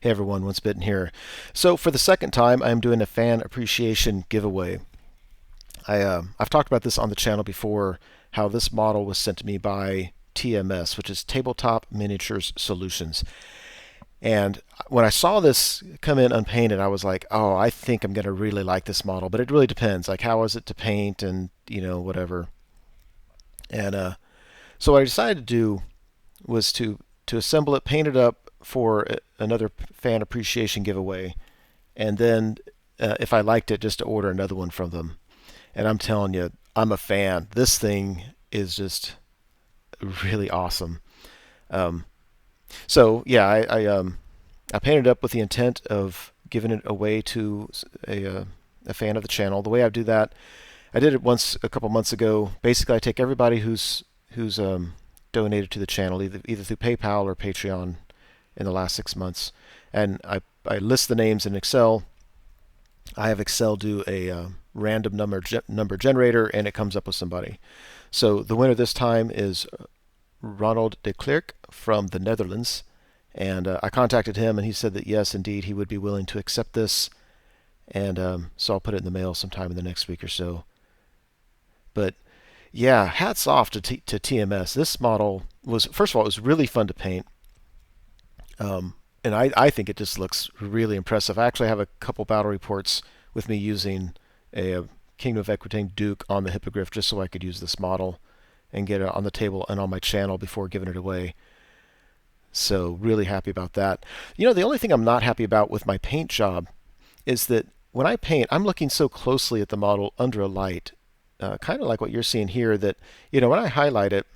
Hey everyone, Once Bitten here. So for the second time, I'm doing a fan appreciation giveaway. I've talked about this on the channel before, how this model was sent to me by TMS, which is Tabletop Miniatures Solutions. And when I saw this come in unpainted, I was like, oh, I think I'm going to really like this model. But it really depends. Like, how is it to paint and, whatever. And so what I decided to do was to assemble it, paint it up for another fan appreciation giveaway, and then if I liked it, just to order another one from them. And I'm telling you, I'm a fan. This thing is just really awesome. Um, so yeah, I painted it up with the intent of giving it away to a fan of the channel. The way I do that, I did it once a couple months ago. Basically, I take everybody who's donated to the channel, either through PayPal or Patreon in the last 6 months, and I list the names in Excel. I have Excel do a random number generator, and it comes up with somebody. So the winner this time is Ronald de Klerk from the Netherlands, and I contacted him, and he said that yes, indeed, he would be willing to accept this, and so I'll put it in the mail sometime in the next week or so. But yeah, hats off to TMS. This model was, first of all, it was really fun to paint. And I think it just looks really impressive. I actually have a couple battle reports with me using a Kingdom of Aquitaine Duke on the Hippogryff just so I could use this model and get it on the table and on my channel before giving it away. So really happy about that. The only thing I'm not happy about with my paint job is that when I paint, I'm looking so closely at the model under a light, kind of like what you're seeing here, that, when I highlight it,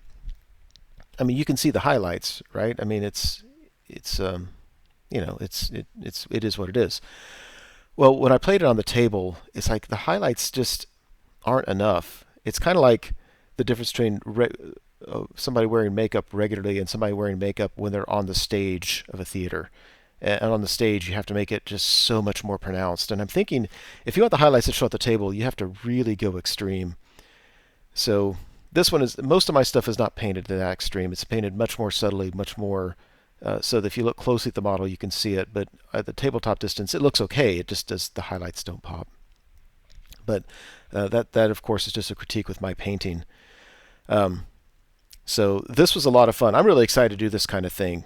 I mean, you can see the highlights, right? I mean, it is what it is. Well, when I played it on the table, it's like the highlights just aren't enough. It's kind of like the difference between somebody wearing makeup regularly and somebody wearing makeup when they're on the stage of a theater. And on the stage, you have to make it just so much more pronounced. And I'm thinking, if you want the highlights to show at the table, you have to really go extreme. So this one is, most of my stuff is not painted to that extreme. It's painted much more subtly, much more so that if you look closely at the model, you can see it. But at the tabletop distance, it looks okay. It just does, the highlights don't pop. But that of course is just a critique with my painting. So this was a lot of fun. I'm really excited to do this kind of thing.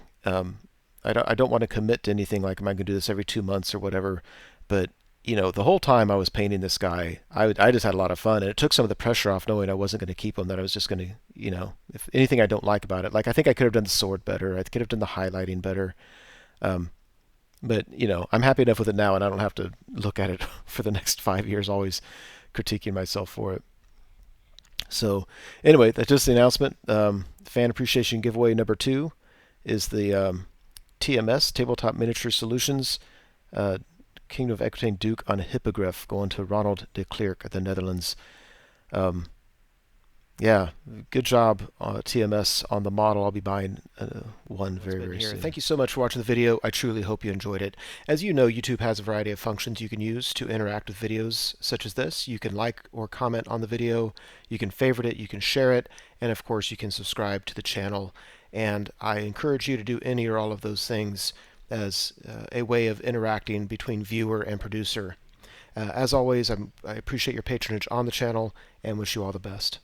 I don't want to commit to anything like, am I going to do this every 2 months or whatever. But the whole time I was painting this guy, I just had a lot of fun, and it took some of the pressure off knowing I wasn't going to keep him, that I was just going to, if anything I don't like about it, like I think I could have done the sword better, I could have done the highlighting better. But, I'm happy enough with it now, and I don't have to look at it for the next 5 years, always critiquing myself for it. So anyway, that's just the announcement. Fan appreciation giveaway number 2 is the TMS, Tabletop Miniature Solutions, Kingdom of Aquitaine Duke on a Hippogryff, going to Ronald de Klerk of the Netherlands. Yeah, good job, TMS, on the model. I'll be buying one very soon. Thank you so much for watching the video. I truly hope you enjoyed it. As you know, YouTube has a variety of functions you can use to interact with videos such as this. You can like or comment on the video, you can favorite it, you can share it, and of course you can subscribe to the channel. And I encourage you to do any or all of those things as a way of interacting between viewer and producer. As always, I appreciate your patronage on the channel and wish you all the best.